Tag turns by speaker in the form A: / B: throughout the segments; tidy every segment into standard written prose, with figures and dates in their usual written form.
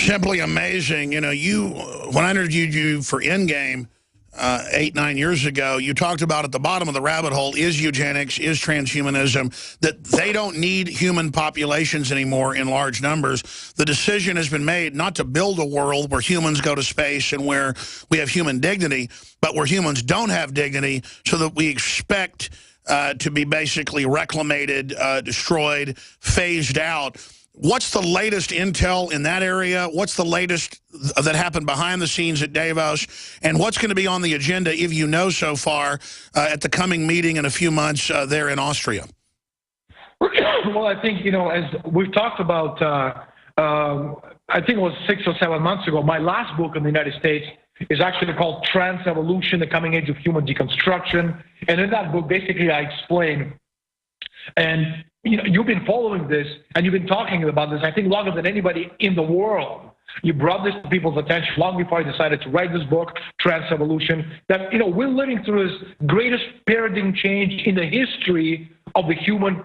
A: Simply amazing. You know, when I interviewed you for Endgame 8, 9 years ago, you talked about at the bottom of the rabbit hole is eugenics, is transhumanism, that they don't need human populations anymore in large numbers. The decision has been made not to build a world where humans go to space and where we have human dignity, but where humans don't have dignity, so that we expect to be basically reclamated, destroyed, phased out. What's the latest intel in that area? What's the latest that happened behind the scenes at Davos? And what's going to be on the agenda, if you know so far, at the coming meeting in a few months there in Austria?
B: Well, I think, as we've talked about, I think it was 6 or 7 months ago, my last book in the United States is actually called Trans-Evolution, The Coming Age of Human Deconstruction. And in that book, basically, I explain, and you've been following this, and you've been talking about this, I think, longer than anybody in the world. You brought this to people's attention long before I decided to write this book, Trans-Evolution, that, we're living through this greatest paradigm change in the history of the human,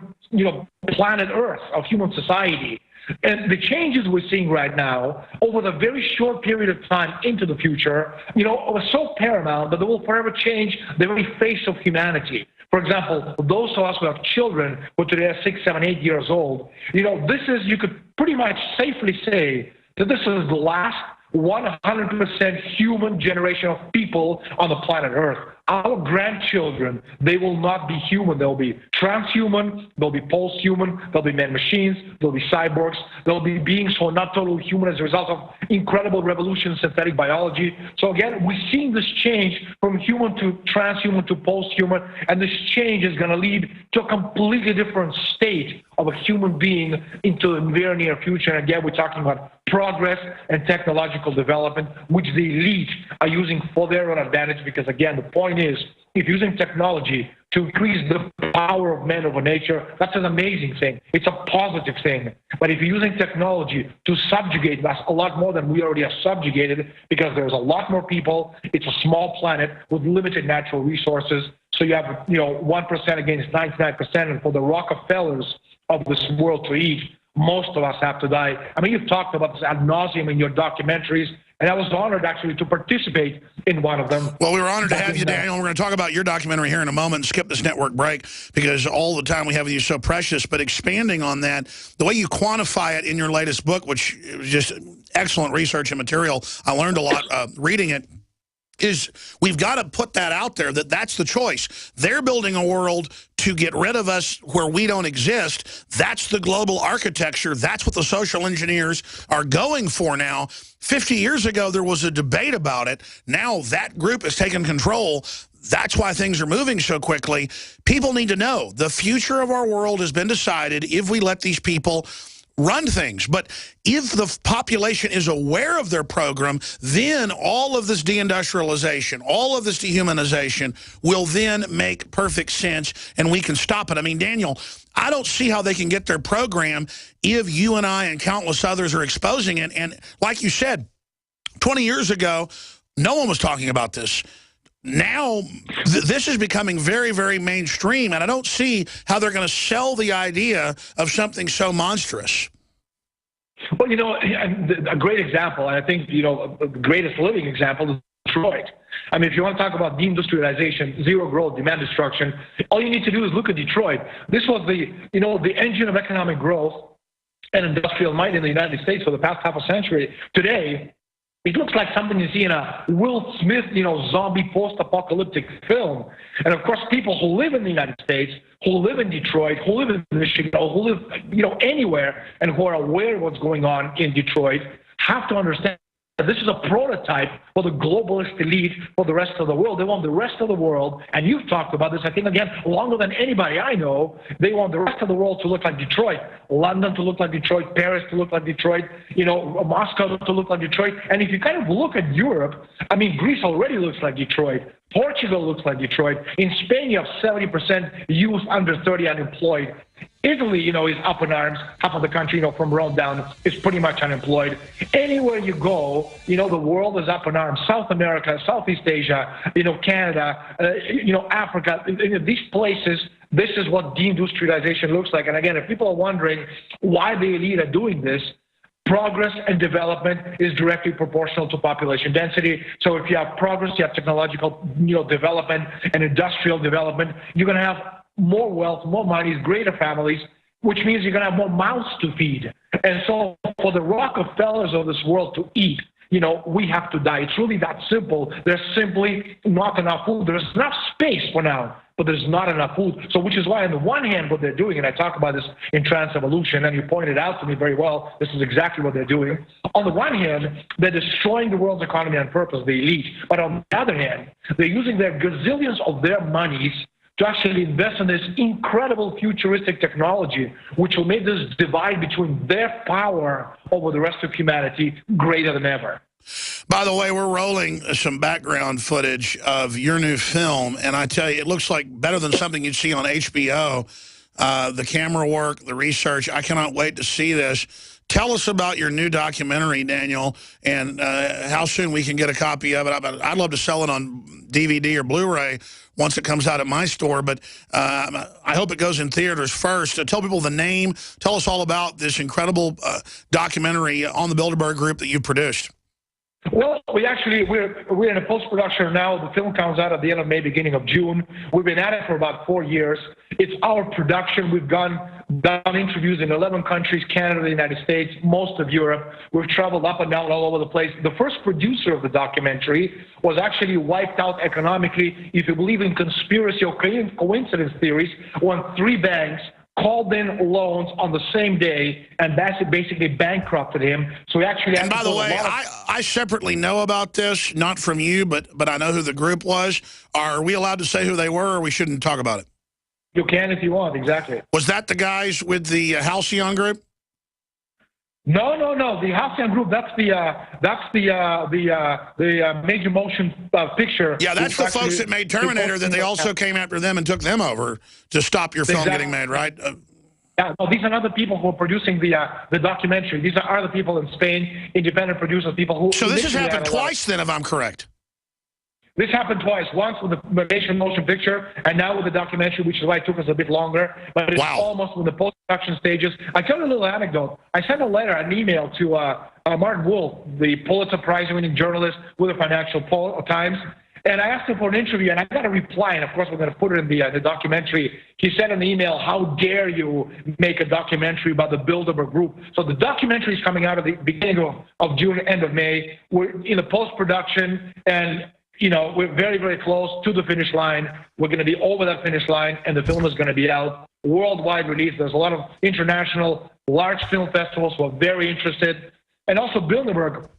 B: planet Earth, of human society. And the changes we're seeing right now over the very short period of time into the future, are so paramount that they will forever change the very face of humanity. For example, those of us who have children who today are 6, 7, 8 years old, this is, you could pretty much safely say that this is the last 100% human generation of people on the planet Earth. Our grandchildren, they will not be human. They'll be transhuman, they'll be post-human, they'll be man-machines, they'll be cyborgs, they'll be beings who are not totally human as a result of incredible revolution in synthetic biology. So again, we're seeing this change from human to transhuman to post-human, and this change is going to lead to a completely different state of a human being into the very near future. And again, we're talking about progress and technological development, which the elite are using for their own advantage, because again, the point is, if using technology to increase the power of man over nature, that's an amazing thing. It's a positive thing. But if you're using technology to subjugate us a lot more than we already are subjugated, because there's a lot more people, it's a small planet with limited natural resources, so you have 1% against 99%, and for the Rockefellers of this world to eat, most of us have to die. I mean, you've talked about this ad nauseum in your documentaries, and I was honored actually to participate in one of them.
A: Well, we were honored to have you, Daniel. We're going to talk about your documentary here in a moment and skip this network break, because all the time we have with you is so precious. But expanding on that, the way you quantify it in your latest book, which was just excellent research and material, I learned a lot reading it, is we've got to put that out there, that's the choice. They're building a world to get rid of us where we don't exist. That's the global architecture. That's what the social engineers are going for now. 50 years ago, there was a debate about it. Now that group has taken control. That's why things are moving so quickly. People need to know the future of our world has been decided if we let these people run things. But if the population is aware of their program, then all of this deindustrialization, all of this dehumanization will then make perfect sense, and we can stop it. I mean, Daniel, I don't see how they can get their program if you and I and countless others are exposing it. And like you said, 20 years ago, no one was talking about this. Now, this is becoming very, very mainstream, and I don't see how they're going to sell the idea of something so monstrous.
B: Well, a great example, and I think, the greatest living example is Detroit. I mean, if you want to talk about deindustrialization, zero growth, demand destruction, all you need to do is look at Detroit. This was the engine of economic growth and industrial might in the United States for the past half a century. Today, it looks like something you see in a Will Smith, zombie post-apocalyptic film. And of course, people who live in the United States, who live in Detroit, who live in Michigan, who live, anywhere, and who are aware of what's going on in Detroit, have to understand that this is a prototype for the globalist elite for the rest of the world. They want the rest of the world, and you've talked about this, I think, again, longer than anybody I know. They want the rest of the world to look like Detroit, London to look like Detroit, Paris to look like Detroit, Moscow to look like Detroit. And if you kind of look at Europe, I mean, Greece already looks like Detroit. Portugal looks like Detroit. In Spain, you have 70% youth under 30 unemployed. Italy, is up in arms. Half of the country, from Rome down, is pretty much unemployed. Anywhere you go, the world is up in arms. South America, Southeast Asia, Canada, Africa, these places, this is what deindustrialization looks like. And again, if people are wondering why the elite are doing this, progress and development is directly proportional to population density. So if you have progress, you have technological, development and industrial development, you're going to have more wealth, more money, greater families, which means you're going to have more mouths to feed. And so for the Rockefellers of this world to eat, we have to die. It's really that simple. There's simply not enough food. There's enough space for now, but there's not enough food. So which is why on the one hand, what they're doing, and I talk about this in Trans Evolution, and you pointed out to me very well, this is exactly what they're doing. On the one hand, they're destroying the world's economy on purpose, the elite. But on the other hand, they're using their gazillions of their monies to actually invest in this incredible futuristic technology, which will make this divide between their power over the rest of humanity greater than ever.
A: By the way, we're rolling some background footage of your new film, and I tell you, it looks like better than something you'd see on HBO. The camera work, the research, I cannot wait to see this. Tell us about your new documentary, Daniel, and how soon we can get a copy of it. I'd love to sell it on DVD or Blu-ray once it comes out at my store, but I hope it goes in theaters first. Tell people the name. Tell us all about this incredible documentary on the Bilderberg Group that you produced.
B: Well, we're in a post-production now. The film comes out at the end of May, beginning of June. We've been at it for about 4 years. It's our production. We've done interviews in 11 countries, Canada, the United States, most of Europe. We've traveled up and down all over the place. The first producer of the documentary was actually wiped out economically. If you believe in conspiracy or coincidence theories, when 3 banks called in loans on the same day and basically bankrupted him. So he actually.
A: And by the way, I separately know about this, not from you, but I know who the group was. Are we allowed to say who they were, or we shouldn't talk about it?
B: You can if you want, exactly.
A: Was that the guys with the Halcyon Group?
B: No. The Halcyon Group, that's the major motion picture.
A: Yeah, that's the folks that made Terminator, that they also came after them and took them over to stop your film getting made, right?
B: Yeah, no, these are not the people who are producing the documentary. These are other people in Spain, independent producers, people who...
A: So this has happened twice then, if I'm correct?
B: This happened twice. Once with the major motion picture, and now with the documentary, which is why it took us a bit longer. But it's almost with the post-production stages. I tell you a little anecdote. I sent a letter, an email to Martin Wolf, the Pulitzer Prize-winning journalist with the Financial Times, and I asked him for an interview, and I got a reply, and of course we're going to put it in the documentary. He said in the email, "How dare you make a documentary about the Bilderberg Group?" So the documentary is coming out at the beginning of June, end of May. We're in the post-production, and we're very, very close to the finish line. We're going to be over that finish line, and the film is going to be out, worldwide release. There's a lot of international large film festivals who are very interested. And also Bilderberg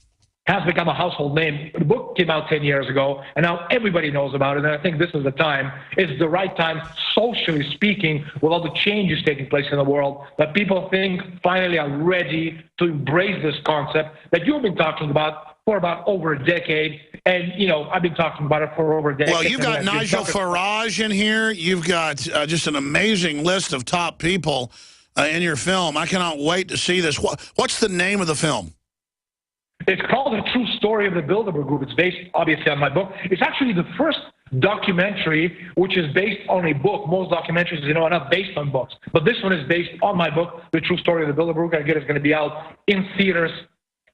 B: has become a household name. The book came out 10 years ago, and now everybody knows about it. And I think this is the time. It's the right time, socially speaking, with all the changes taking place in the world, that people think finally are ready to embrace this concept that you've been talking about for about over a decade. And, I've been talking about it for over a decade.
A: Well, you've got Nigel Farage in here. You've got just an amazing list of top people in your film. I cannot wait to see this. What's the name of the film?
B: It's called The True Story of the Bilderberg Group. It's based, obviously, on my book. It's actually the first documentary which is based on a book. Most documentaries, are not based on books. But this one is based on my book, The True Story of the Bilderberg Group. Again, it's going to be out in theaters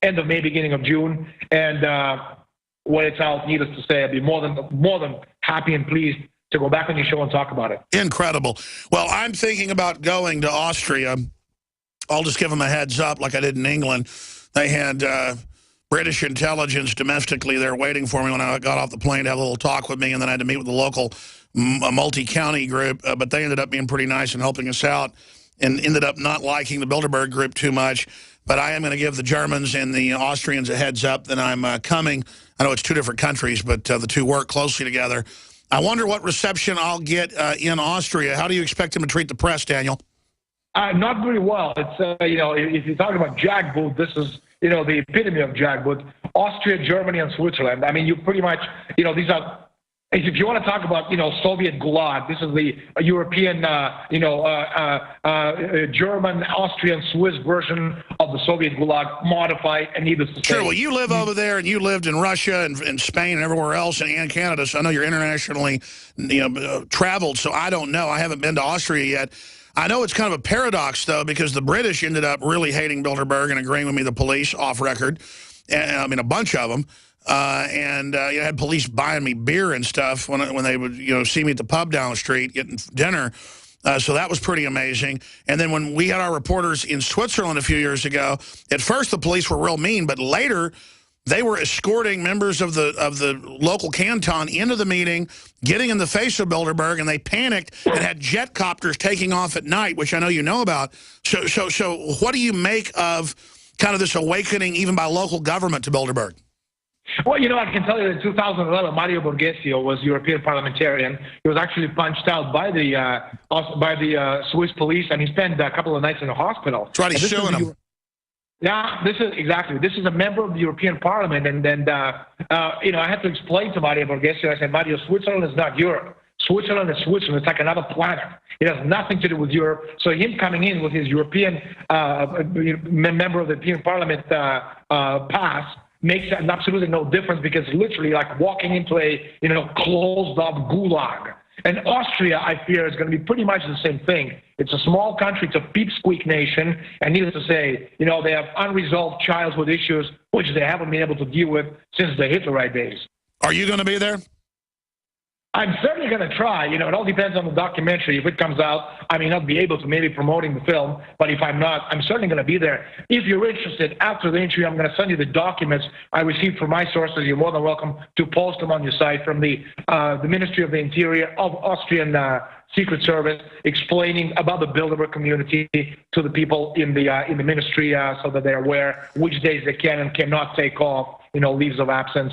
B: end of May, beginning of June. And when it's out, needless to say, I'd be more than happy and pleased to go back on your show and talk about it.
A: Incredible. Well, I'm thinking about going to Austria. I'll just give them a heads up like I did in England. They had British intelligence domestically there waiting for me when I got off the plane to have a little talk with me, and then I had to meet with the local multi-county group. But they ended up being pretty nice and helping us out, and ended up not liking the Bilderberg Group too much. But I am going to give the Germans and the Austrians a heads up that I'm coming. I know it's 2 different countries, but the 2 work closely together. I wonder what reception I'll get in Austria. How do you expect them to treat the press, Daniel?
B: Not very well. It's if you're talking about jackboot, this is the epitome of jackboot. Austria, Germany, and Switzerland. I mean, you pretty much these are. If you want to talk about Soviet Gulag, this is the European German, Austrian, Swiss version of the Soviet Gulag, modified and needless to say.
A: Sure. Well, you live over there, and you lived in Russia and Spain and everywhere else, and Canada. So I know you're internationally traveled. So I don't know. I haven't been to Austria yet. I know it's kind of a paradox, though, because the British ended up really hating Bilderberg and agreeing with me, the police, off record. And, I mean, a bunch of them. You had police buying me beer and stuff when they would, see me at the pub down the street getting dinner. So that was pretty amazing. And then when we had our reporters in Switzerland a few years ago, at first the police were real mean, but later they were escorting members of the local canton into the meeting, getting in the face of Bilderberg, and they panicked and had jet copters taking off at night, which I know you know about. So what do you make of kind of this awakening, even by local government, to Bilderberg?
B: Well, I can tell you that in 2011, Mario Borghesio was European parliamentarian. He was actually punched out by the Swiss police, and he spent a couple of nights in the hospital.
A: That's right, he's suing him.
B: Yeah, this is a member of the European Parliament, and I had to explain to Mario Borghesio. I said, Mario, Switzerland is not Europe. Switzerland is Switzerland. It's like another planet. It has nothing to do with Europe. So him coming in with his European member of the European Parliament pass makes absolutely no difference, because literally like walking into a closed-up gulag. And Austria, I fear, is going to be pretty much the same thing. It's a small country, it's a peep-squeak nation, and needless to say, they have unresolved childhood issues, which they haven't been able to deal with since the Hitlerite days.
A: Are you going to be there?
B: I'm certainly going to try. It all depends on the documentary. If it comes out, I may not be able to, maybe promoting the film, but if I'm not, I'm certainly going to be there. If you're interested, after the interview, I'm going to send you the documents I received from my sources. You're more than welcome to post them on your site, from the Ministry of the Interior of Austrian Secret Service, explaining about the Bilderberg community to the people in the ministry, so that they're aware which days they can and cannot take off, leaves of absence.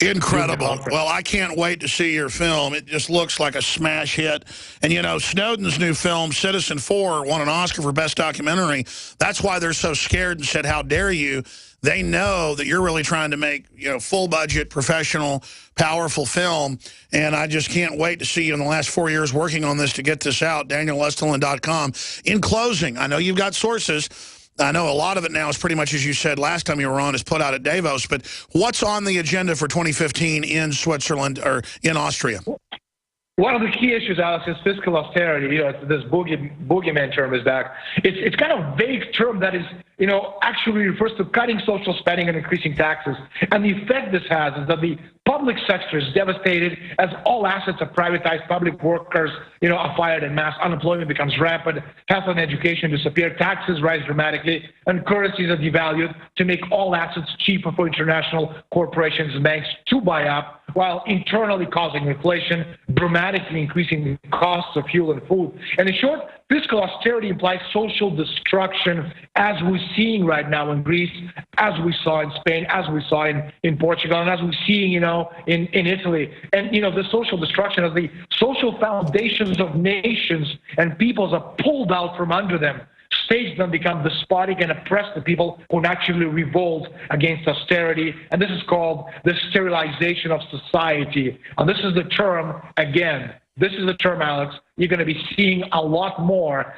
A: Incredible. Well, I can't wait to see your film. It just looks like a smash hit. And, Snowden's new film, Citizen 4, won an Oscar for Best Documentary. That's why they're so scared and said, how dare you? They know that you're really trying to make, full-budget, professional, powerful film. And I just can't wait to see you in the last 4 years working on this to get this out, DanielEstlund.com. In closing, I know you've got sources. I know a lot of it now is pretty much, as you said last time you were on, is put out at Davos. But what's on the agenda for 2015 in Switzerland or in Austria?
B: One of the key issues, Alex, is fiscal austerity. This boogeyman term is back. It's kind of a vague term that is, actually refers to cutting social spending and increasing taxes. And the effect this has is that the public sector is devastated as all assets are privatized, public workers, are fired en masse, unemployment becomes rampant, health and education disappear, taxes rise dramatically, and currencies are devalued to make all assets cheaper for international corporations and banks to buy up, while internally causing inflation, dramatically increasing the costs of fuel and food. And in short, fiscal austerity implies social destruction, as we're seeing right now in Greece, as we saw in Spain, as we saw in Portugal, and as we're seeing, in Italy. And, the social destruction as the social foundations of nations and peoples are pulled out from under them. States then become despotic and oppress the people who naturally revolt against austerity. And this is called the sterilization of society. And this is the term, again, this is the term, Alex, you're going to be seeing a lot more,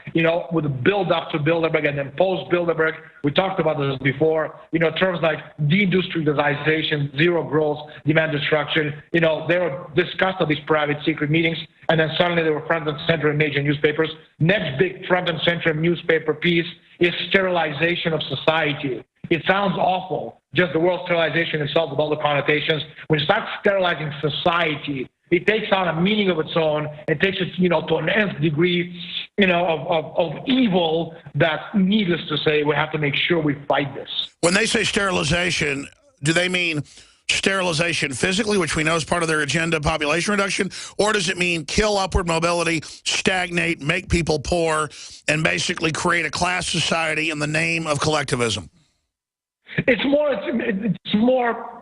B: with the build-up to Bilderberg and then post-Bilderberg. We talked about this before, terms like deindustrialization, zero growth, demand destruction. They were discussed at these private secret meetings, and then suddenly they were front and center in major newspapers. Next big front and center newspaper piece is sterilization of society. It sounds awful, just the word sterilization itself with all the connotations. When you start sterilizing society, it takes on a meaning of its own. It takes it, to an nth degree, of evil that, needless to say, we have to make sure we fight this. When they say sterilization, do they mean sterilization physically, which we know is part of their agenda, population reduction, or does it mean kill upward mobility, stagnate, make people poor, and basically create a class society in the name of collectivism? It's more,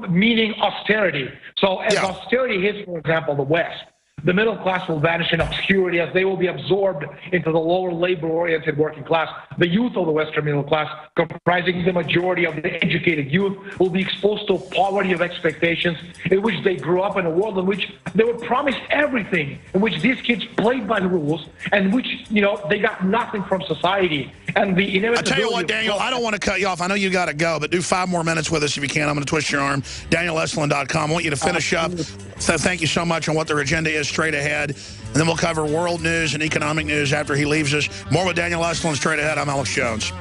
B: meaning austerity. So as austerity hits, for example, the West, the middle class will vanish in obscurity as they will be absorbed into the lower labor-oriented working class. The youth of the Western middle class, comprising the majority of the educated youth, will be exposed to poverty of expectations in which they grew up in a world in which they were promised everything, in which these kids played by the rules, and which, they got nothing from society. And the inevitability.
A: I tell you what, Daniel, I don't want to cut you off. I know you got to go, but do 5 more minutes with us if you can. I'm going to twist your arm. DanielEstlin.com. I want you to finish up. So thank you so much on what their agenda is straight ahead. And then we'll cover world news and economic news after he leaves us. More with Daniel Estlin straight ahead. I'm Alex Jones.